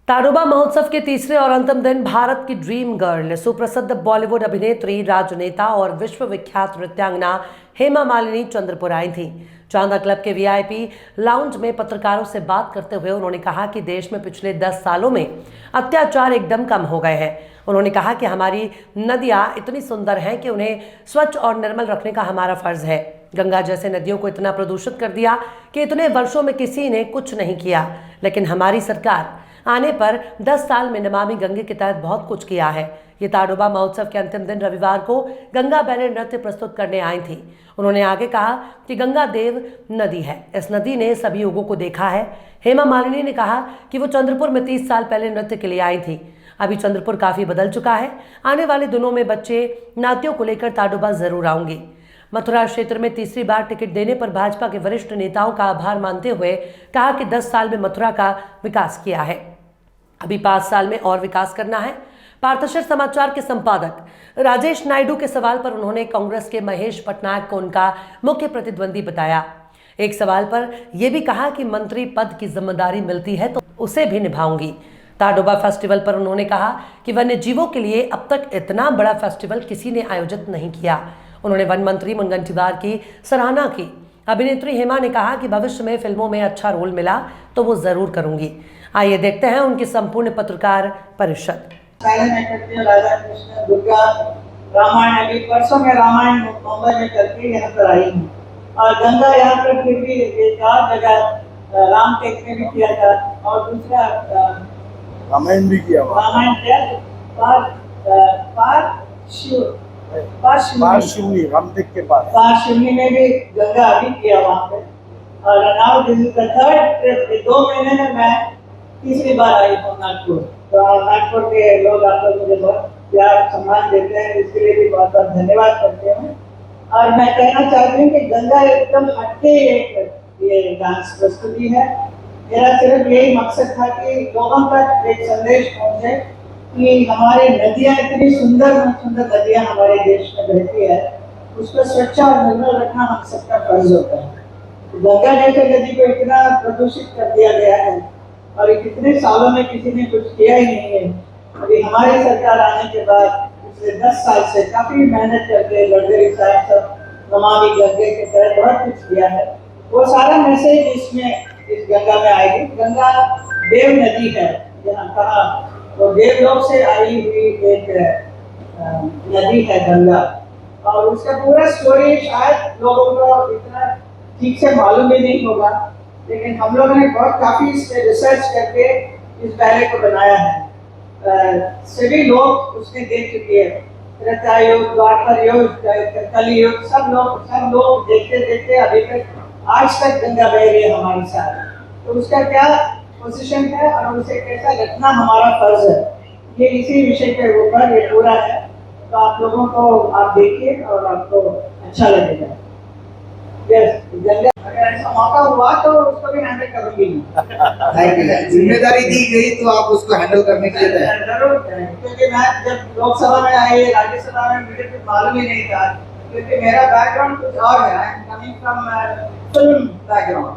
ताडोबा महोत्सव के तीसरे और अंतिम दिन भारत की ड्रीम गर्ल, सुप्रसिद्ध बॉलीवुड अभिनेत्री, राजनेता और विश्वविख्यात नृत्यांगना हेमा मालिनी चंद्रपुर आई थी। चांदा क्लब के वीआईपी लाउंज में पत्रकारों से बात करते हुए उन्होंने कहा कि देश में पिछले 10 सालों में अत्याचार एकदम कम हो गए हैं। उन्होंने कहा कि हमारी नदियां इतनी सुंदर हैं कि उन्हें स्वच्छ और निर्मल रखने का हमारा फर्ज है। गंगा जैसे नदियों को इतना प्रदूषित कर दिया कि इतने वर्षों में किसी ने कुछ नहीं किया, लेकिन हमारी सरकार आने पर 10 साल में नमामि गंगे के तहत बहुत कुछ किया है। ये ताडोबा महोत्सव के अंतिम दिन रविवार को गंगा बैले नृत्य प्रस्तुत करने आई थी। उन्होंने आगे कहा कि गंगा देव नदी है, इस नदी ने सभी युगों को देखा है। हेमा मालिनी ने कहा कि वो चंद्रपुर में 30 साल पहले नृत्य के लिए आई थी। अभी चंद्रपुर काफी बदल चुका है। आने वाले दिनों में बच्चे नातियों को लेकर ताडोबा जरूर आऊंगी। मथुरा क्षेत्र में तीसरी बार टिकट देने पर भाजपा के वरिष्ठ नेताओं का आभार मानते हुए कहा कि 10 साल में मथुरा का विकास किया है, अभी 5 साल में और विकास करना है। पार्थशर समाचार के संपादक राजेश नायडू के सवाल पर उन्होंने कांग्रेस के महेश पटनायक को उनका मुख्य प्रतिद्वंदी बताया। एक सवाल पर यह भी कहा कि मंत्री पद की जिम्मेदारी मिलती है तो उसे भी निभाऊंगी। ताडोबा फेस्टिवल पर उन्होंने कहा कि वन्य जीवों के लिए अब तक इतना बड़ा फेस्टिवल किसी ने आयोजित नहीं किया। उन्होंने वन मंत्री मुनगंटीवार की सराहना की। अभिनेत्री हेमा ने कहा कि भविष्य में फिल्मों में अच्छा रोल मिला तो वो जरूर करूंगी। आइए देखते हैं उनकी संपूर्ण पत्रकार परिषद। राधा कृष्ण, दुर्गा, रामायण, अभी परसों में रामायण मुंबई में करके यहाँ पर आई हूँ। और गंगा यहाँ पर फिर भी एक और जगह राम टेक में भी किया था और दूसरा रामायण भी किया। रामायण पारशिवनी रामटेक के पास पारशिवनी में भी गंगा अभी किया वहाँ पे। और now this is the third trip. 2 महीने में मैं तीसरी बार आई हूँ नागपुर। तो नागपुर के लोग आप लोग मुझे बहुत प्यार सम्मान देते हैं, इसके लिए भी बहुत बहुत धन्यवाद करते हैं। और मैं कहना चाहती हूँ कि गंगा एकदम हटके एक ये डांस प्रस्तुति है। मेरा सिर्फ यही मकसद था कि लोगों तक एक संदेश पहुँचे कि हमारी नदियाँ इतनी सुंदर नदियाँ हमारे देश में बहती है, उसको स्वच्छ और निर्मल रखना हम सबका फर्ज होता है। गंगा जैसे नदी को इतना प्रदूषित कर दिया गया है और कितने सालों में किसी ने कुछ किया ही नहीं है। अभी हमारी सरकार आने के बाद पिछले 10 साल से काफी मेहनत करके गडकरी साहब सब नमामि गंगे के तहत बहुत कुछ किया है। वो सारा मैसेज इसमें इस गंगा में आएगी। गंगा देव नदी है, जहाँ कहा वो देवलोक से आई हुई एक नदी है गंगा। और उसका पूरा स्टोरी शायद लोगों को इतना ठीक से मालूम भी नहीं होगा, लेकिन हम लोगों ने बहुत काफी इस पे रिसर्च करके इस बैले को बनाया है। सभी लोग उसने देख चुके हैं, त्रेता युग, द्वापर युग, कली युग, सब लोग देखते देखते अभी तक आज तक गंगा बह रही है हमारे साथ। तो उसका क्या पोजीशन है और उसे कैसा रखना हमारा फर्ज है, ये इसी विषय के ऊपर ये पूरा है। तो आप लोगों को आप देखिए और आपको अच्छा लगेगा। अगर ऐसा मौका हुआ तो उसको भी हैंडल करूंगी। जिम्मेदारी दी गई तो आप उसको हैंडल करने के लिए जरूर करें, क्योंकि मैं जब लोकसभा में आई, राज्यसभा में मुझे कुछ मालूम ही नहीं था, क्योंकि मेरा बैकग्राउंड कुछ और है। I am coming from film background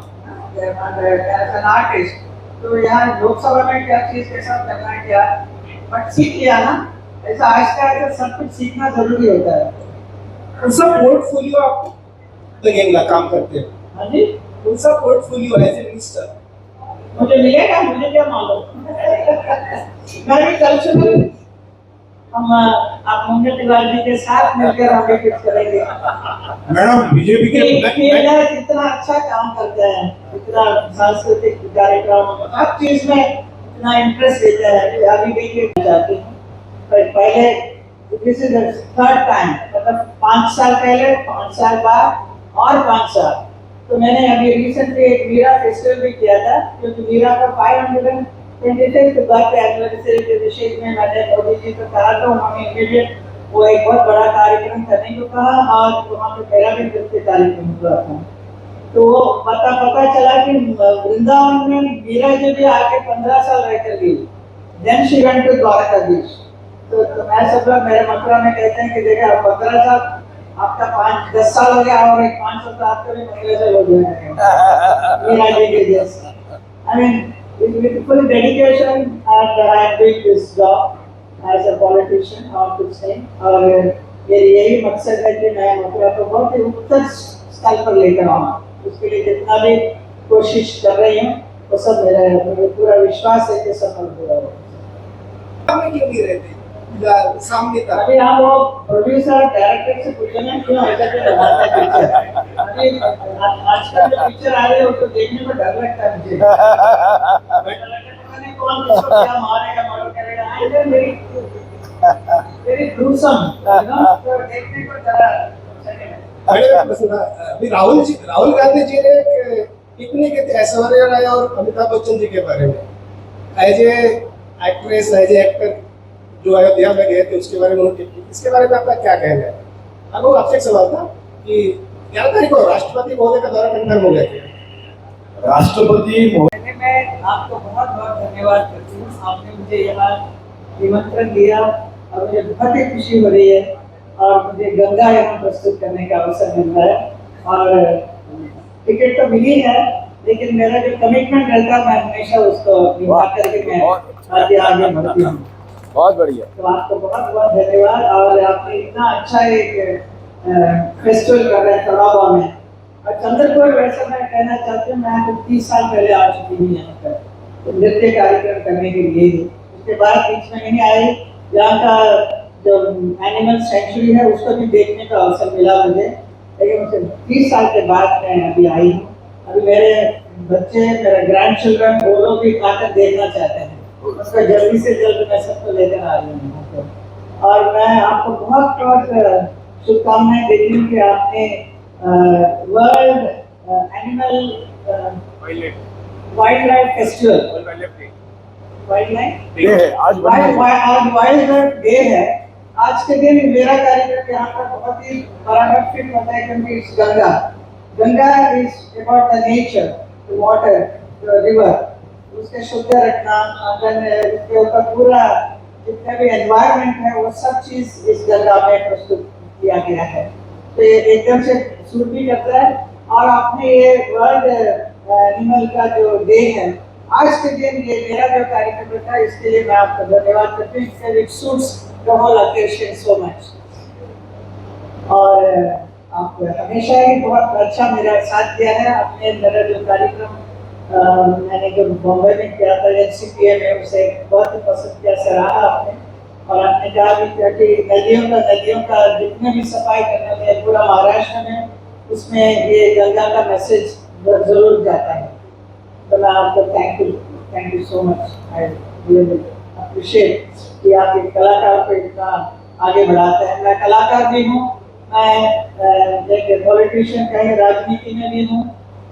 as an artist. तो यहाँ लोकसभा में क्या चीज के साथ करना है क्या, बट सीख लिया ना। ऐसा आहिस्ता सब कुछ सीखना जरूरी होता है। उसका पोर्टफोलियो आप लगेगा काम करते हैं। हाँ जी, उसका पोर्टफोलियो एज ए मिनिस्टर मुझे मिलेगा, मुझे क्या मालूम। मैं भी कल सुबह हम आप मुनगंटीवार जी के साथ मिलकर हम भी कुछ करेंगे। मैडम बीजेपी के इतना अच्छा काम करते हैं, इतना सांस्कृतिक कार्यक्रम हर चीज में इतना इंटरेस्ट लेते हैं। अभी देखिए चाहती हूँ पहले दिस इज थर्ड टाइम, मतलब 5 साल पहले, 5 साल बाद और 5 साल। तो मैंने अभी रिसेंटली एक मीरा फेस्टिवल भी किया था, क्योंकि मीरा का 525 बर्थ एनिवर्सरी के विषय में मैंने मोदी जी को कहा था। उन्होंने इमीडिएट वो एक बहुत बड़ा कार्यक्रम करने को कहा और वहाँ पे मेरा भी नृत्य कार्यक्रम हुआ था। तो वो पता चला कि वृंदावन में मीरा जी भी आके 15 साल रहकर गई। Then she went to Dwarkadhish. तो मैं सब लोग मेरे मथुरा में कहते हैं कि देखिए 15 साल आपका 5-10 साल हो गया और एक 5 साल आपका भी 15 साल हो गया। मीरा जी के जैसे I mean with full dedication and I am doing this job as a politician और कुछ नहीं, और मेरी यही मकसद है कि मैं मथुरा को बहुत ही उच्च स्थल पर लेकर आऊँ। उसके लिए जितना भी कोशिश कर रही हूँ वो सब मुझे पूरा विश्वास है कि सफल होगा। में क्यों नहीं रहते सामने तक? अभी आप वो प्रोड्यूसर डायरेक्टर से पूछे ना क्यों ऐसा क्यों बनाते हैं पिक्चर। अभी आजकल जो पिक्चर आ रहे हैं उसको देखने में डर लगता है मुझे। पता नहीं कौन किसको क्या मारेगा मर्डर करेगा। आई एम वेरी ग्रूसम, तो देखने को जरा अच्छा नहीं लगता। अभी राहुल गांधी जी ने एक टिप्पणी की थी ऐश्वर्या राय और अमिताभ बच्चन जी के बारे में। As a actress, as a actor जो अयोध्या में गए थे उसके बारे में उन्होंने टिप्पणी, इसके बारे में आपका क्या कहना है? अब वो आपसे एक सवाल था कि 11 तारीख को राष्ट्रपति महोदय का दौरा कंफर्म हो गया थे। राष्ट्रपति मैं आपको बहुत बहुत धन्यवाद करती हूँ। आपने मुझे यहाँ निमंत्रण दिया और मुझे बहुत ही खुशी हो रही है और मुझे गंगा यहाँ प्रस्तुत करने का अवसर मिल रहा है। और टिकट तो मिली है लेकिन मेरा जो कमिटमेंट रहता है मैं हमेशा उसको निभा करके मैं आगे बढ़ती हूँ। बहुत बढ़िया। तो आपको बहुत बहुत धन्यवाद। और आपने इतना अच्छा एक फेस्टिवल कर रहे हैं तड़ावा में। और चंद्रपुर वैसे मैं कहना चाहती हूँ, मैं तो 30 साल पहले आ चुकी हूँ यहाँ पर तो नृत्य कार्यक्रम करने के लिए ही। उसके बाद बीच में नहीं आई, यहाँ का जो एनिमल सेंचुरी है उसको भी देखने का अवसर मिला मुझे, लेकिन मुझे 30 साल के बाद मैं अभी आई हूँ। अभी मेरे बच्चे, मेरे ग्रैंड चिल्ड्रन वो लोग भी आकर देखना चाहते हैं, उसका जल्दी से जल्द मैं सबको लेकर आ रही हूँ। और मैं आपको बहुत बहुत शुभकामनाएं देती हूँ कि आपने world animal wild life festival, wild life आज वाइल्ड लाइफ डे है। आज के दिन मेरा कार्यक्रम यहाँ पर बहुत ही परामर्शित होता है क्योंकि इस Ganga is about the nature, the water, the river, उसके शुद्ध रखना, उसके ऊपर पूरा जितना भी एनवायरनमेंट है वो सब चीज इस गंगा में प्रस्तुत किया गया है। तो ये एकदम से सूट भी करता है। और आपने ये वर्ल्ड एनिमल का जो डे है आज के दिन, ये मेरा जो कार्यक्रम था इसके लिए मैं आपका धन्यवाद करती हूँ। It suits the whole occasion so much. और आप हमेशा ही बहुत अच्छा मेरा साथ दिया है। आपने मेरा जो कार्यक्रम मैंने जो बॉम्बे में किया था NCPA में, उसे बहुत ही पसंद किया, सराहा आपने। और आपने कहा भी था कि नदियों का जितने भी सफाई करने में पूरा महाराष्ट्र में, उसमें ये गंगा का मैसेज जरूर जाता है। तो मैं आपको thank you so much. I really appreciate कि आप एक कलाकार को इतना आगे बढ़ाते हैं। मैं कलाकार भी हूँ, मैं एक पॉलिटिशियन कहीं राजनीति में भी हूँ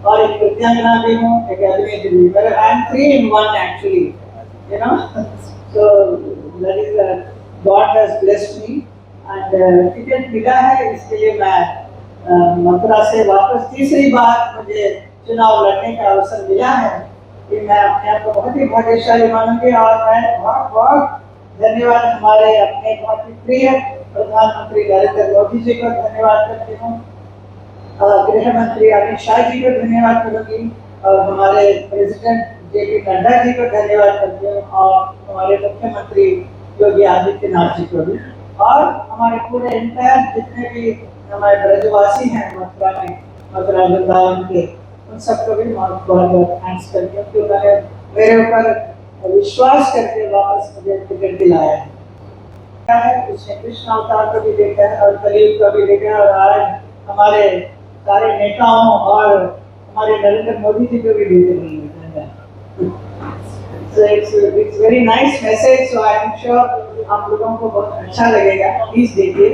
और एक नृत्यांगना भी हूँ, एक अभिनेत्री भी। पर I am 3 in 1 actually, you know. So that is God has blessed me and ticket मिला है, इसके लिए मैं मथुरा से वापस तीसरी बार मुझे चुनाव लड़ने का अवसर मिला है कि मैं अपने आप को बहुत ही भाग्यशाली मानूंगी। और मैं बहुत बहुत धन्यवाद हमारे अपने बहुत ही प्रिय प्रधानमंत्री नरेंद्र मोदी जी को धन्यवाद करती हूँ, गृह मंत्री अमित शाह जी को धन्यवाद करूंगी, और हमारे प्रेसिडेंट JP नड्डा जी को धन्यवाद करती हूँ, और हमारे मुख्यमंत्री योगी आदित्यनाथ जी को भी, और हमारे पूरे इंटायर जितने भी हमारे ब्रजवासी हैं मथुरा में, मथुरा वृंदावन के, उन सबको भी बहुत बहुत थैंक्स करती हूँ कि उन्होंने मेरे ऊपर विश्वास करके वापस मुझे टिकट दिलाया है। उसने कृष्ण अवतार को भी देखा है और कलयुग को भी देखा है, और आज हमारे सारे नेताओं और हमारे नरेंद्र मोदी जी को भी देख रही है। So it's very nice message, so I am sure आप लोगों को बहुत अच्छा लगेगा, प्लीज देखिए।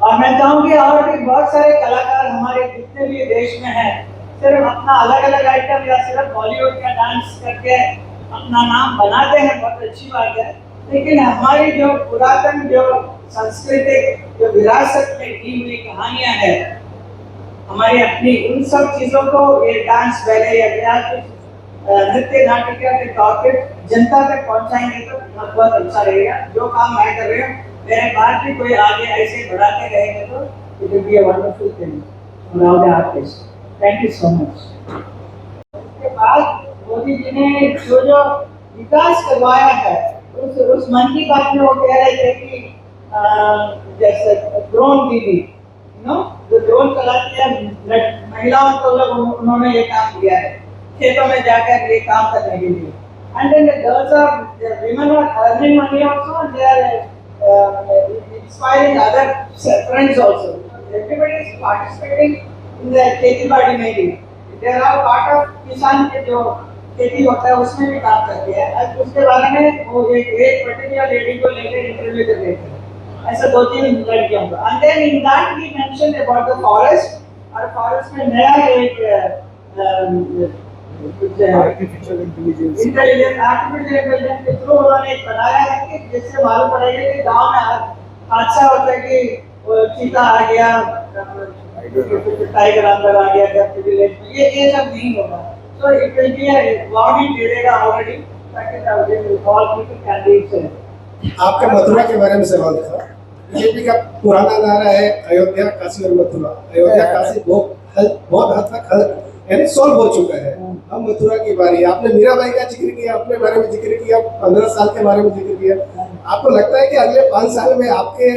और मैं चाहूँगी और भी बहुत सारे कलाकार हमारे जितने भी देश में हैं, सिर्फ अपना अलग अलग आइटम या सिर्फ बॉलीवुड का डांस करके अपना नाम बनाते हैं, बहुत अच्छी बात है, लेकिन हमारी जो पुरातन जो सांस्कृतिक जो विरासत में की हुई कहानियां हैं हमारी अपनी, उन सब चीजों को ये डांस बैले या नृत्य नाटिका के तौर पे जनता तक पहुंचाएंगे तो बहुत अच्छा रहेगा। जो काम मैं कर रही हूँ, मेरे बाद भी कोई आगे ऐसे बढ़ाते रहेंगे तो it will be a wonderful thing around our place. Thank you so much. उसके बाद मोदी जी ने जो विकास करवाया है। उस मन की बात में वो कह रहे थे कि जैसे ड्रोन दीदी, जो ड्रोन चलाती है महिलाओं को, लोग उन्होंने ये काम किया है खेतों में जाकर ये काम करने के लिए। And then the girls are, women are earning money also, and they are inspiring other friends also. Everybody is participating in the खेती बाड़ी में भी। They are part of किसान के जो खेती होता है उसमें भी काम करते हैं। अब उसके बारे में वो एक पर्टिकुलर लेडी को लेकर इंटरव्यू कर लेते हैं, ऐसा 2-3 लड़कियों को। And then in that we mentioned about the forest, और फॉरेस्ट में नया एक आर्टिफिशियल इंटेलिजेंस के थ्रू उन्होंने बनाया है कि जिससे मालूम पड़ेगा कि गांव में हादसा होता है कि चीता आ गया, टाइगर अंदर आ गया घर विलेज में, ये सब नहीं होगा। तो it will be a warning दे देगा ऑलरेडी, ताकि ऑल पीपल कैन रीच। आपका मथुरा के बारे में सवाल था। बीजेपी का पुराना नारा है अयोध्या काशी और मथुरा। अयोध्या काशी बहुत हद तक यानी सॉल्व हो चुका है। हम मथुरा की बारी, आपने मीराबाई का जिक्र किया, अपने बारे में जिक्र किया, 15 साल के बारे में जिक्र किया। आपको लगता है कि अगले 5 साल में आपके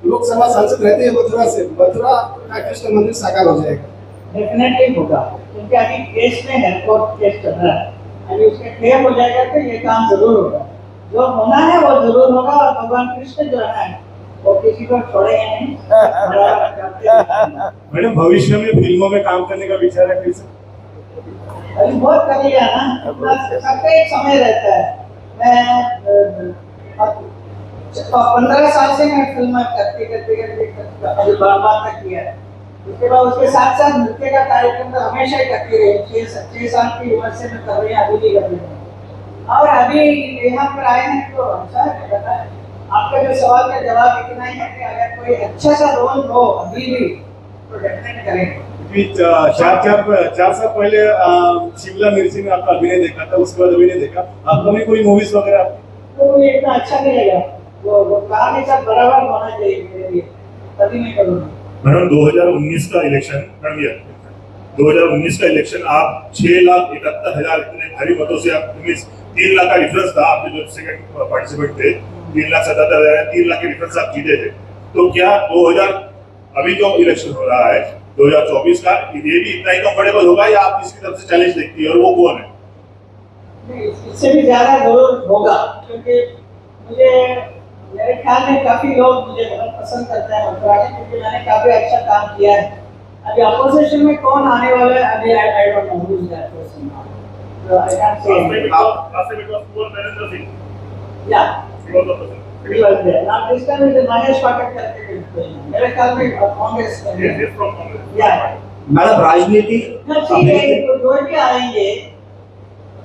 लोकसभा सांसद रहते हैं मथुरा से, मथुरा का कृष्ण मंदिर साकार हो जाएगा? डेफिनेटली होगा, क्योंकि अभी केस में है, कोर्ट केस चल रहा है, अभी उसके क्लियर हो जाएगा तो ये काम जरूर होगा। जो होना है वो जरूर होगा, और भगवान कृष्ण जो है वो किसी को छोड़ेंगे नहीं। मैडम, भविष्य में फिल्मों में काम करने का विचार है कैसे? अभी बहुत कर लिया ना, सबका एक समय रहता है। मैं 15 साल से मैं फिल्म करते अभी बार तक किया है। उसके बाद उसके साथ साथ नृत्य का कार्यक्रम तो हमेशा ही करती रही। 6 साल की उम्र से मैं कर रही हूँ, अभी भी कर रही हूँ। और अभी यहाँ पर आए हैं तो अच्छा है। आपका जो सवाल का जवाब इतना ही है कि अगर कोई अच्छा सा रोल हो अभी भी तो डेफिनेट करेंगे। 4 साल पहले शिमला मिर्ची में आपका अभिनय देखा था, उसके बाद अभिनय देखा आपको नहीं कोई मूवीज वगैरह? तो ये इतना अच्छा नहीं लगा, वो काम सब बराबर होना चाहिए मेरे लिए, तभी मैं करूँगा। मैडम, 2019 का इलेक्शन, 2019 का इलेक्शन आप 6,71,000 इतने भारी मतों से आप 3 लाख का डिफरेंस था, आपके जो सेकंड पार्टिसिपेंट थे 3,77,000, 3 लाख के डिफरेंस आप जीते थे। तो क्या 2000 अभी जो इलेक्शन हो रहा है 2024 का, ये भी इतना ही कंफर्टेबल होगा या आप किसकी तरफ से चैलेंज देखती है और वो कौन है? इससे भी ज्यादा जरूर होगा, क्योंकि मुझे मेरे ख्याल में काफी लोग मुझे बहुत पसंद करते हैं मथुरा में, क्योंकि मैंने काफी अच्छा काम किया है। अभी अपोजिशन में कौन आने वाला है अभी I don't know who is that person, so I can't say। last time it was poor Narendra Singh. Yeah, He was the president. he was there. Now this time it is Mahesh Patil करके मेरे ख्याल में कांग्रेस का Yes, he's from Congress. या madam, राजनीति ठीक है, तो जो भी आएंगे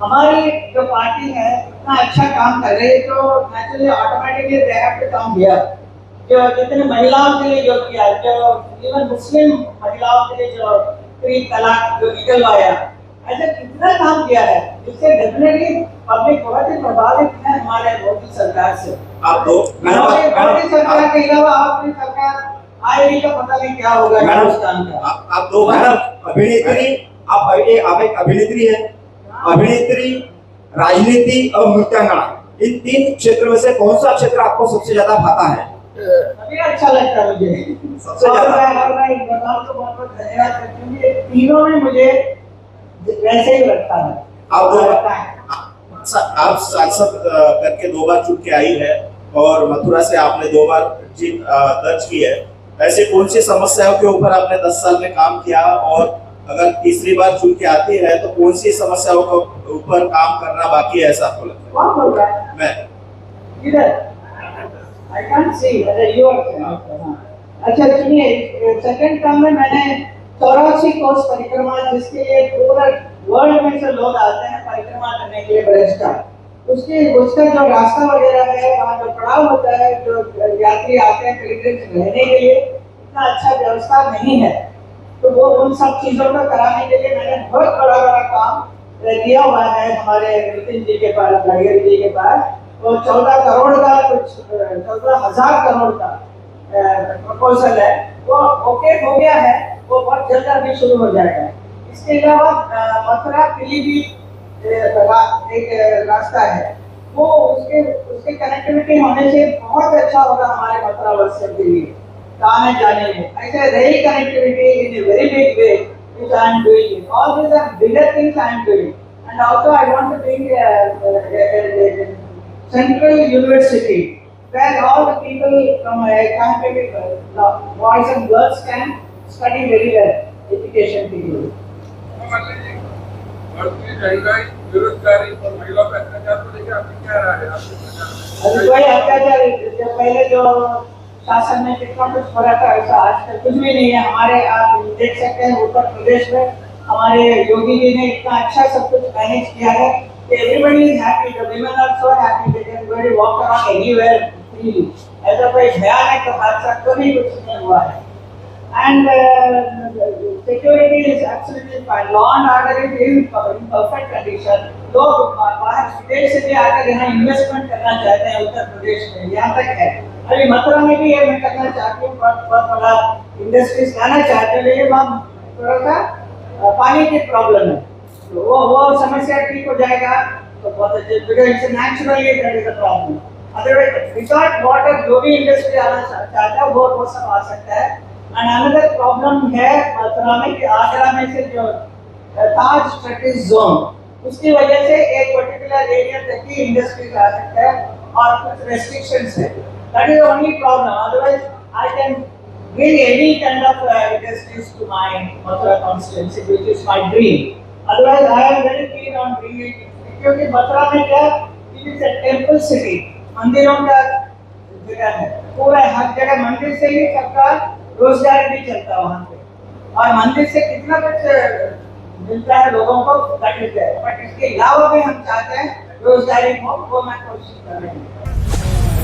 हमारी जो पार्टी है इतना अच्छा काम कर रही है तो naturally automatically they have to come here. जो जितने महिलाओं के लिए जो किया, जो इवन मुस्लिम महिलाओं के लिए जो 3 तलाक जो निकलवाया, ऐसे कितना काम किया है, जिससे डेफिनेटली पब्लिक बहुत ही प्रभावित है हमारे मोदी सरकार से। आप दो मोदी सरकार के अलावा आपकी सरकार आएगी तो पता नहीं क्या होगा हिंदुस्तान का। आप दो मैडम अभिनेत्री, आप एक अभिनेत्री है, अभिनेत्री, राजनीति और नृत्यांगना, इन 3 क्षेत्र में से कौन सा क्षेत्र आपको सबसे ज्यादा भाता है? अभी अच्छा लगता है मुझे सबसे ज्यादा। मैं भगवान को बहुत बहुत धन्यवाद करती हूँ, ये तीनों में मुझे वैसे ही लगता है। आप सांसद करके 2 बार चुन के आई है और मथुरा से आपने 2 बार जीत दर्ज की है। ऐसे कौन सी समस्याओं के ऊपर आपने 10 साल में काम किया, और अगर तीसरी बार चुन के आती है तो कौन सी समस्याओं के ऊपर काम करना बाकी है, ऐसा आपको लगता है? कौन बोल रहा है? मैं इधर I can't see whether you are। अच्छा सुनिए, सेकंड टर्म में मैंने 84 कोस परिक्रमा, जिसके लिए पूरा वर्ल्ड में से लोग आते हैं परिक्रमा करने के लिए ब्रज का, उसका जो रास्ता वगैरह है, वहाँ जो पड़ाव होता है, जो यात्री आते हैं पिलग्रिम्स रहने के लिए, इतना अच्छा व्यवस्था नहीं है। तो वो उन सब चीजों को कराने के लिए मैंने बहुत बड़ा काम दिया हुआ है हमारे नितिन जी के पास, गडकरी जी के पास। वो 14 करोड़ का, कुछ 14,000 करोड़ का प्रपोजल है, वो ओके हो गया है, वो बहुत जल्द अभी शुरू हो जाएगा। इसके अलावा मथुरा पीलीभीत एक रास्ता है, वो उसके कनेक्टिविटी होने से बहुत अच्छा होगा हमारे मथुरा बस्तर के लिए आने जाने में। ऐसे rail connectivity in a very big way which I am doing it. All these are bigger things I am doing. And also I want to bring a central university where all the people from country, boys and girls can study very well education people. बढ़ती महंगाई, बेरोजगारी और महिलाओं पर अत्याचार को लेकर आपकी क्या राय है? अभी कोई अत्याचार जब पहले जो शासन में कितना कुछ हो रहा था ऐसा आजकल कुछ भी नहीं है। हमारे आप देख सकते हैं उत्तर प्रदेश में हमारे योगी जी ने इतना अच्छा सब कुछ मैनेज किया है कि everybody is happy, the women are so happy, they can go walk around anywhere freely. ऐसा कोई भयानक हादसा कभी कुछ नहीं हुआ है। And security is absolutely fine. Law and order is in perfect condition. लोग बाहर विदेश से भी आकर यहाँ इन्वेस्टमेंट करना चाहते हैं उत्तर प्रदेश में, यहाँ तक है। अभी मथुरा में भी ये मैं करना चाहती हूँ, बहुत बड़ा इंडस्ट्रीज लाना चाहते हैं, लेकिन वहाँ थोड़ा सा पानी की प्रॉब्लम है, तो वो समस्या ठीक हो जाएगा तो बहुत अच्छे, because naturally that is the problem. Otherwise without water जो भी इंडस्ट्री आना चाहता है वो सब आ सकता है। And another problem है मथुरा में कि आगरा में से जो ताज स्ट्रेटेजिक जोन उसकी वजह से एक पर्टिकुलर एरिया तक ही इंडस्ट्रीज आ सकता है और कुछ रेस्ट्रिक्शंस है। That is the only problem. Otherwise, I can bring any kind of industries to my Mathura constituency, which is my dream. Otherwise, I am very keen on bringing it क्योंकि मथुरा में क्या it is a temple city, मंदिरों का जगह है, पूरा हर जगह मंदिर से ही सबका रोजगार भी चलता है वहाँ पे और मंदिर से कितना कुछ मिलता है लोगों को, दैट इज देयर। बट इसके अलावा भी हम चाहते हैं रोजगारी हो, वो मैं कोशिश कर रही हूँ।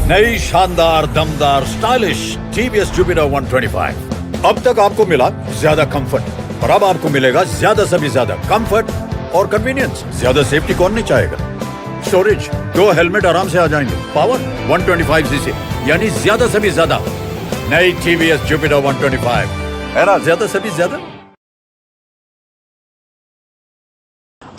नई शानदार दमदार स्टाइलिश टीवीएस जुपिटर 125। अब तक आपको मिला ज्यादा कंफर्ट और अब आपको मिलेगा ज्यादा से भी ज्यादा कंफर्ट और कन्वीनियंस। ज्यादा सेफ्टी कौन नहीं चाहेगा? स्टोरेज, 2 हेलमेट आराम से आ जाएंगे। पावर 125 सीसी यानी ज्यादा से भी ज्यादा। नई टीवीएस जुपिटर 125 है ना, ज्यादा से भी ज्यादा।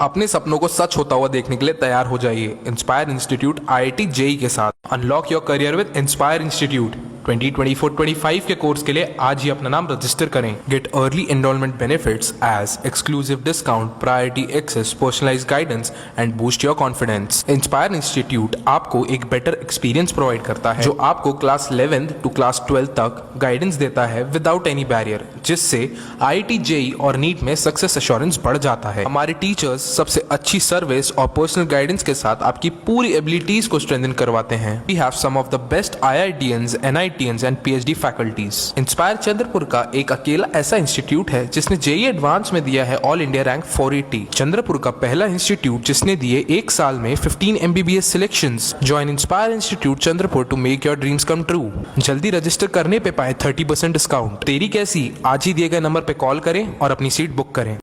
अपने सपनों को सच होता हुआ देखने के लिए तैयार हो जाइए इंस्पायर इंस्टीट्यूट IIT JEE के साथ। Unlock your career with inspire institute. 2024-25 के कोर्स के लिए आज ही अपना नाम रजिस्टर करें। Get early enrolment benefits as exclusive discount, priority access, personalised guidance and boost your confidence. Inspire Institute आपको एक बेटर एक्सपीरियंस प्रोवाइड करता है जो आपको class 11th to class 12th तक गाइडेंस देता है विदाउट एनी बैरियर, जिससे IIT JEE और नीट में सक्सेस एश्योरेंस बढ़ जाता है। हमारे टीचर्स सबसे अच्छी सर्विस और पर्सनल गाइडेंस के साथ आपकी पूरी एबिलिटीज को स्ट्रेंथन करवाते हैं। We have some of the best IITians, NITians and PhD faculties. Inspire Chandrapur का एक अकेला ऐसा इंस्टीट्यूट है जिसने JEE एडवांस में दिया है ऑल इंडिया रैंक 480। चंद्रपुर का पहला इंस्टीट्यूट जिसने दिए एक साल में 15 MBBS selections. Join Inspire Institute Chandrapur to make your dreams come true. जल्दी रजिस्टर करने पे पाए 30% डिस्काउंट। तेरी कैसी? आज ही दिए गए नंबर पे कॉल करें और अपनी सीट बुक करें।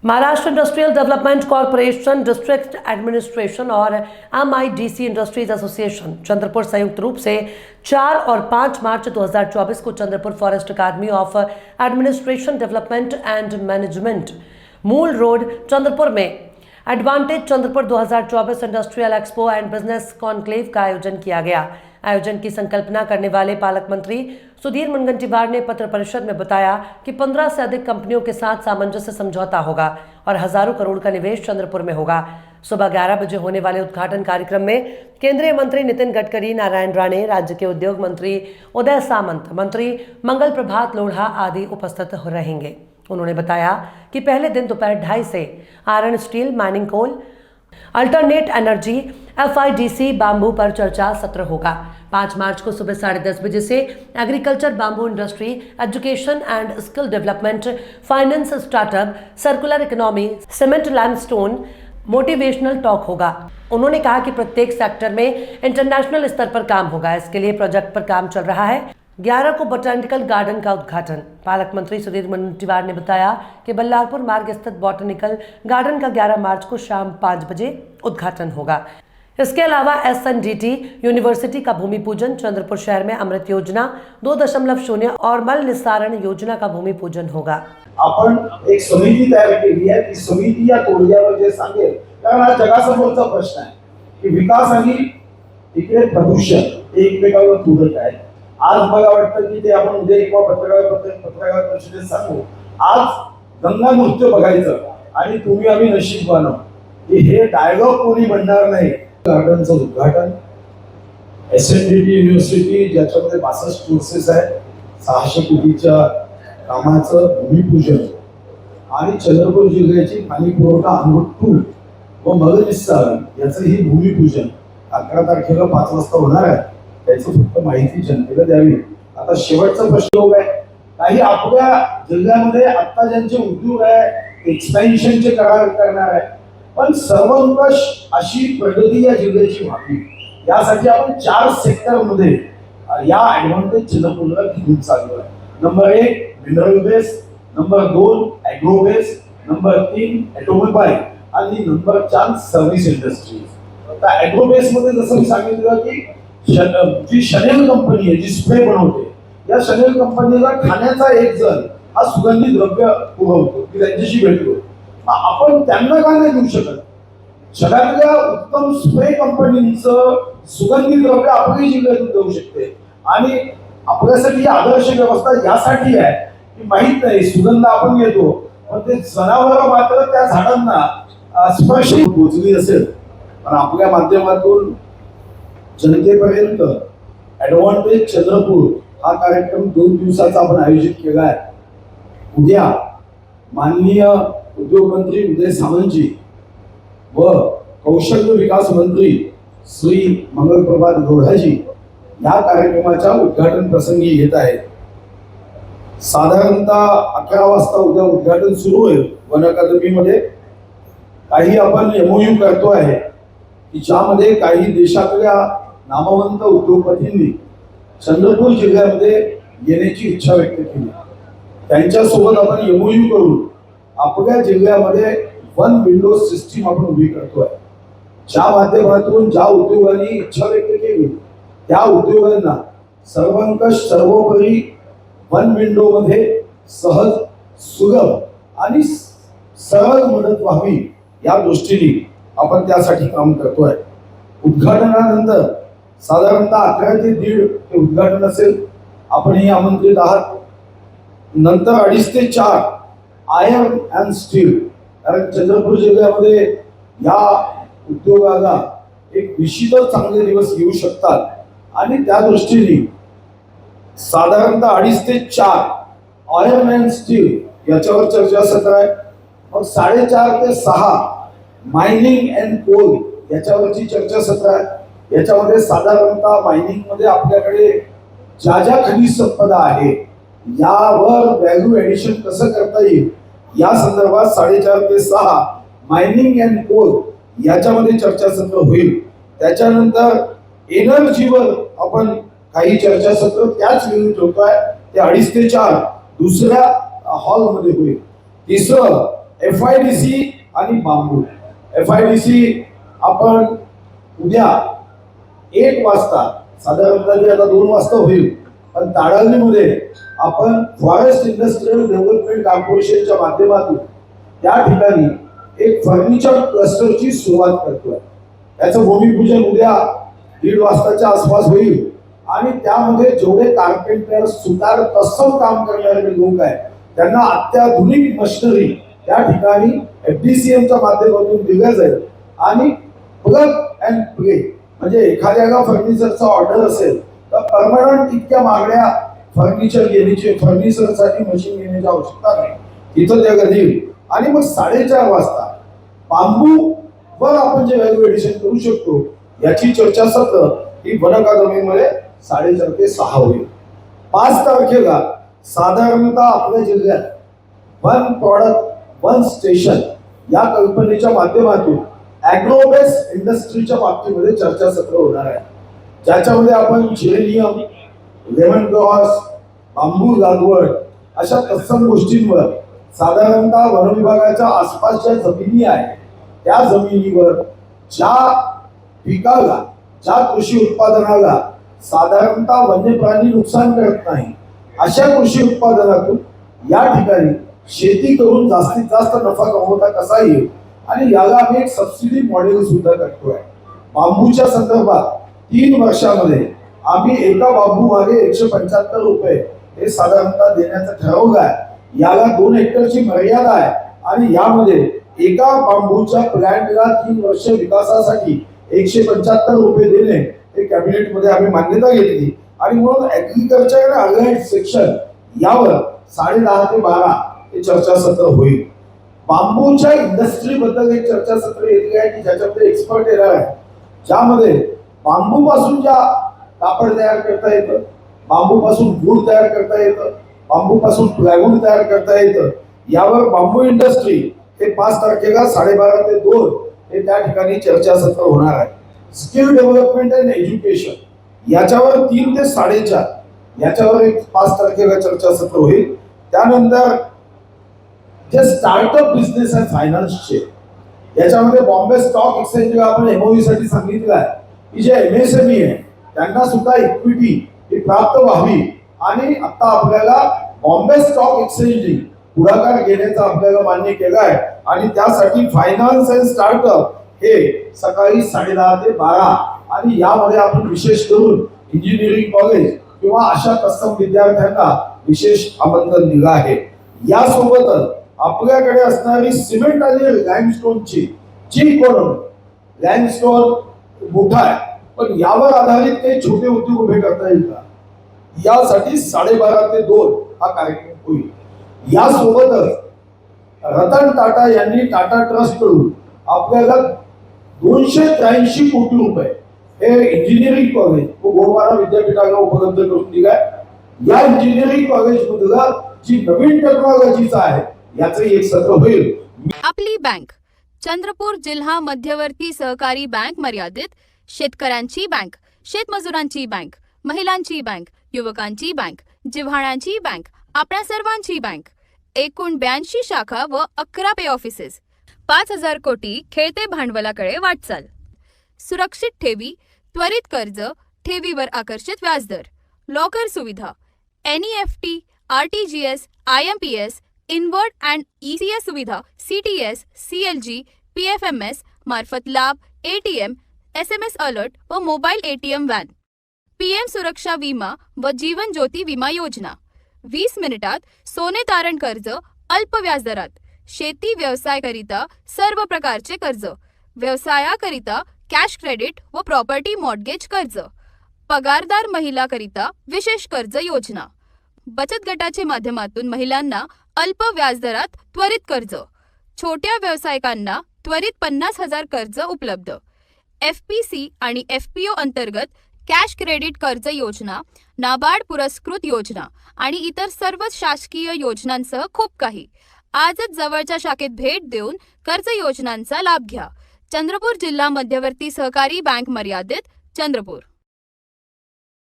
Maharashtra Industrial Development Corporation, district administration और MIDC इंडस्ट्रीज एसोसिएशन चंद्रपुर संयुक्त रूप से 4 और 5 मार्च 2024 को Chandrapur Forest Academy of Administration Development and Management, Mul Road, Chandrapur में Advantage Chandrapur 2024 industrial expo and business conclave का आयोजन किया गया। आयोजन की संकल्पना करने वाले पालक मंत्री सुधीर मुनगंटीवार ने पत्र परिषद में बताया कि 15 से अधिक कंपनियों के साथ सामंजस्य समझौता होगा और हजारों करोड़ का निवेश चंद्रपुर में होगा। सुबह 11 बजे होने वाले उद्घाटन कार्यक्रम में केंद्रीय मंत्री नितिन गडकरी, नारायण राणे, राज्य के उद्योग मंत्री उदय सामंत, मंत्री मंगल प्रभात लोढ़ा आदि उपस्थित रहेंगे। उन्होंने बताया कि पहले दिन दोपहर 2:30 से iron steel, mining coal, alternate energy, FIDC, bamboo पर चर्चा सत्र होगा। 5 मार्च को सुबह 10:30 बजे से agriculture, bamboo industry, education and skill development, finance, startup, circular economy, cement, limestone, motivational talk होगा। उन्होंने कहा कि प्रत्येक सेक्टर में इंटरनेशनल स्तर पर काम होगा। इसके लिए प्रोजेक्ट पर काम चल रहा है। 11 को बोटैनिकल गार्डन का उद्घाटन। पालक मंत्री सुधीर मुनगंटीवार ने बताया कि बल्लारपुर मार्ग स्थित बोटैनिकल गार्डन का 11 मार्च को शाम 5 बजे उद्घाटन होगा। इसके अलावा SNDT यूनिवर्सिटी का भूमि पूजन, चंद्रपुर शहर में अमृत योजना 2.0 और मल निस्सारण योजना का भूमि पूजन होगा। आपण एक समिती तयार केली आहे। ती समिती या तोडग्यावर जे सांगेल कारण हा जगासमोरचा प्रश्न आहे की विकास आणि इकडे प्रदूषण हे एकमेकांवर पूरक आहे. आज मला वाटतं की ते आपण उद्या किंवा पत्रकार परिषदेत सांगू. आज गंगा नृत्य बघायचं आणि तुम्ही आम्ही नशीबवान की हे डायलॉग कोणी म्हणणार नाही. गार्डनचं उद्घाटन, SNDT युनिव्हर्सिटी ज्याच्यामध्ये 62 कोर्सेस आहेत, 600 कोटीच्या कामाचं भूमिपूजन आणि चंद्रपूर जिल्ह्याची पाणी पुरवठा अमृत 2 व मगनिस्सार याचंही भूमिपूजन 11 तारखेला 5 वाजता होणार आहे. त्याची फक्त माहिती जनतेला द्यावी. आता शेवटचा प्रश्न आहे, काही आपल्या जिल्ह्यामध्ये आता ज्यांचे उद्योग आहे एक्सपेन्शनचे करार करणार आहे, पण सर्वंकष अशी प्रगती या जिल्ह्याची व्हावी यासाठी आपण 4 सेक्टरमध्ये या ऍडव्हान्टेज चंद्रपूरला घेऊन चाललो आहे. Number 1 mineral base, number 2 agro base, number 3 automobile आणि नंबर 4 सर्व्हिस इंडस्ट्रीज. आता ॲग्रो बेस मध्ये जसं मी सांगितलं की जी शनेल कंपनी आहे जी स्प्रे बनवते, या शनेल कंपनीला ठाण्याचा एक जण हा सुगंधी द्रव्य पुरवतो की त्यांच्याशी भेटतो. आपण त्यांना का नाही देऊ शकत? जगातल्या उत्तम स्प्रे कंपनीचं सुगंधी द्रव्य आपल्याही जिल्ह्यातून देऊ शकते. आणि आपल्यासाठी आदर्श व्यवस्था यासाठी आहे की माहित नाही सुगंध आपण घेतो पण ते जनावर मात्र त्या झाडांना स्पर्श पोचली असेल. पण आपल्या माध्यमातून जनतेपर्यंत ऍडव्हान्टेज चंद्रपूर हा कार्यक्रम 2 दिवसाचा आपण आयोजित केला आहे. उद्या माननीय उद्योगमंत्री उदय सामंतजी व कौशल्य विकास मंत्री श्री मंगलप्रभात लोढाजी या कार्यक्रमाच्या उद्घाटन प्रसंगी येत आहेत. साधारणतः 11 वाजता उद्या उद्घाटन सुरू होईल. वन अकादमीमध्ये काही आपण MOU करतो आहे की ज्यामध्ये काही देशातल्या नामवंत उद्योगपतींनी चंद्रपूर जिल्ह्यामध्ये येण्याची इच्छा व्यक्त केली. त्यांच्यासोबत आपण MOU करून आपल्या जिल्ह्यामध्ये वन विंडो सिस्टीम आपण उभी करतोय. ज्या माध्यमातून ज्या उद्योगांनी इच्छा व्यक्त केली त्या उद्योगांना सर्वंकष सर्वोपरी वन विंडो मध्ये सहज सुलभ आणि सरळ मदत व्हावी या दृष्टीने आपण त्यासाठी काम करतोय. उद्घाटनानंतर साधारणतः 11 ते 1:30 हे उद्घाटन असेल. आपणही आमंत्रित आहात. नंतर 2:30 ते 4 आयर्न अँड स्टील, कारण चंद्रपूर जिल्ह्यामध्ये या उद्योगाला एक निश्चितच चांगले दिवस येऊ शकतात आणि त्या दृष्टीने साधारणतः 2:30 ते 4 आयर्न अँड स्टील याच्यावर चर्चासत्र आहे. मग 4:30 ते 6 मायनिंग अँड कोल याच्यावरची चर्चासत्र आहे. याच्यामध्ये साधारणतः मायनिंग मध्ये आपल्याकडे ज्या ज्या खनिज संपदा आहे यावर व्हॅल्यू ऍडिशन कसं करता येईल या संदर्भात 4:30 ते 6 मायनिंग अँड कोल याच्यामध्ये चर्चासत्र होईल. त्याच्यानंतर एनर्जीवर आपण काही चर्चासत्र त्याच वेळी ठेवतोय. ते 2:30 ते 4 दुसऱ्या हॉलमध्ये होईल. तिसरं FIDC आणि बांबू. FIDC आपण उद्या 1 वाजता साधारणतः आता 2 वाजता होईल, पण ताडालीमध्ये आपण फॉरेस्ट इंडस्ट्रियल डेव्हलपमेंट कॉर्पोरेशनच्या माध्यमातून त्या ठिकाणी एक फर्निचर क्लस्टरची सुरुवात करतोय. त्याचं भूमिपूजन उद्या 1:30 वाजताच्या आसपास होईल आणि त्यामध्ये जेवढे कार्पेंटर सुतार तत्सम काम करणारे लोक आहेत त्यांना अत्याधुनिक मशिनरी त्या ठिकाणी FDCMच्या माध्यमातून दिल्या जाईल. आणि प्लग अँड प्ले म्हणजे एखाद्याला फर्निचरचा ऑर्डर असेल तर परमनंट इतक्या मागण्या फर्निचर घेण्याची फर्निचरसाठी मशीन घेण्याची आवश्यकता नाही, तिथं त्या देईल. आणि मग 4:30 वाजता बांबू वर आपण जे व्हॅल्यू एडिशन करू शकतो याची चर्चासत्र ही वन अकादमीमध्ये 4:30 ते 6 होईल. 5 तारखेला साधारणतः आपल्या जिल्ह्यात वन प्रॉडक्ट वन स्टेशन या कल्पनेच्या माध्यमातून ॲग्रोबेस इंडस्ट्रीच्या बाबतीमध्ये चर्चासत्र होणार आहे. ज्याच्यामध्ये आपण जेरेनियम, लेमन ग्रॉस, बांबू लागवड अशा तत्सम गोष्टींवर साधारणतः वन विभागाच्या आसपासच्या जमिनी आहेत त्या जमिनीवर ज्या पिकाला ज्या कृषी उत्पादनाला साधारणतः वन्य प्राणी नुकसान करत नाही अशा कृषी उत्पादनातून या ठिकाणी शेती करून जास्तीत जास्त नफा कमवता कसा येईल आणि याला आम्ही एक सबसिडी मॉडेल सुद्धा करतोय. बांबूच्या संदर्भात 3 वर्षामध्ये आम्ही एका बांबू मागे 175 रुपये हे साधारणतः देण्याचं ठरवलं आहे. याला 2 हेक्टरची मर्यादा आहे आणि यामध्ये एका बांबूच्या प्लॅन्टला 3 वर्ष विकासासाठी 175 रुपये देणे हे कॅबिनेटमध्ये आम्ही मान्यता घेतली आणि म्हणून ऍग्रीकल्चर आणि अलाइड सेक्शन यावर 10:30 ते 12 हे चर्चासत्र होईल. बांबूच्या इंडस्ट्री बद्दल एक चर्चासत्र येते आहे की ज्याच्यामध्ये एक्सपर्ट येणार आहे, ज्यामध्ये बांबूपासून ज्या कापड तयार करता येतं, बांबूपासून वूड तयार करता येतं, बांबूपासून प्लायवूड तयार करता येतं, यावर बांबू इंडस्ट्री हे 5 तारखेला 12:30 ते 2 हे त्या ठिकाणी चर्चासत्र होणार आहे. स्किल डेव्हलपमेंट अँड एज्युकेशन याच्यावर 3 ते 4:30 याच्यावर एक 5 तारखेला चर्चासत्र होईल. त्यानंतर जे स्टार्टअप बिझनेस आहे फायनान्सचे, याच्यामध्ये बॉम्बे स्टॉक एक्सचेंजला आपण एमओयू साठी सांगितलं आहे की जे एमएसएमई आहे त्यांना सुद्धा इक्विटी ही प्राप्त व्हावी आणि आता आपल्याला बॉम्बे स्टॉक एक्सचेंजनी पुढाकार घेण्याचा आपल्याला मान्य केलं आहे आणि त्यासाठी फायनान्स अँड स्टार्टअप हे सकाळी 10:30 ते 12 आणि यामध्ये आपण विशेष करून इंजिनिअरिंग कॉलेज किंवा अशा तत्सम विद्यार्थ्यांना विशेष आमंत्रण दिलं आहे. यासोबतच आपल्याकडे असणारी सिमेंट आणि लॅमस्टोनची जी इकॉनॉमी, लॅमस्टोन मोठा आहे पण यावर आधारित काही छोटे उद्योग उभे करता येईल का, यासाठी 12:30 ते 2 हा कार्यक्रम होईल. यासोबतच रतन टाटा यांनी टाटा ट्रस्ट कडून आपल्याला 283 कोटी रुपये हे इंजिनिअरिंग कॉलेज व गोवारा विद्यापीठाला उपलब्ध करून दिलाय. या इंजिनिअरिंग कॉलेज मधला जी नवीन टेक्नॉलॉजीचा आहे याचं एक सत्र होईल. आपली बँक चंद्रपूर जिल्हा मध्यवर्ती सहकारी बँक मर्यादित, शेतकऱ्यांची बँक, शेतमजुरांची बँक, महिलांची बँक, युवकांची बँक, जिव्हाळ्यांची बँक, आपल्या सर्वांची बँक. एकूण 82 शाखा व 11 पे ऑफिसेस. 5,000 कोटी खेळते भांडवलाकडे वाटचाल. सुरक्षित ठेवी, त्वरित कर्ज, ठेवीवर आकर्षित व्याजदर, लॉकर सुविधा, NEFT, RTGS, IMPS, inward and ECS सुविधा, CTS, CLG, PFMS मार्फत लाभ, ATM, SMS अलर्ट व मोबाईल ATM व्हॅन. PM सुरक्षा विमा व जीवन ज्योती विमा योजना. 20 मिनिटात सोने तारण कर्ज अल्प व्याजदरात. शेती व्यवसायाकरिता सर्व प्रकारचे कर्ज, व्यवसायाकरिता कॅश क्रेडिट व प्रॉपर्टी मॉर्टगेज कर्ज, पगारदार महिलाकरिता विशेष कर्ज योजना. बचत गटाच्या माध्यमातून महिलांना अल्प व्याजदरात त्वरित कर्ज, छोट्या व्यावसायिकांना त्वरित 50,000 कर्ज उपलब्ध. FPC आणि FPO अंतर्गत कॅश क्रेडिट कर्ज योजना, नाबार्ड पुरस्कृत योजना आणि इतर सर्व शासकीय योजनांसह खूप काही. आजच जवळच्या शाखेत भेट देऊन कर्ज योजनांचा लाभ घ्या. चंद्रपूर जिल्हा मध्यवर्ती सहकारी बँक मर्यादित, चंद्रपूर.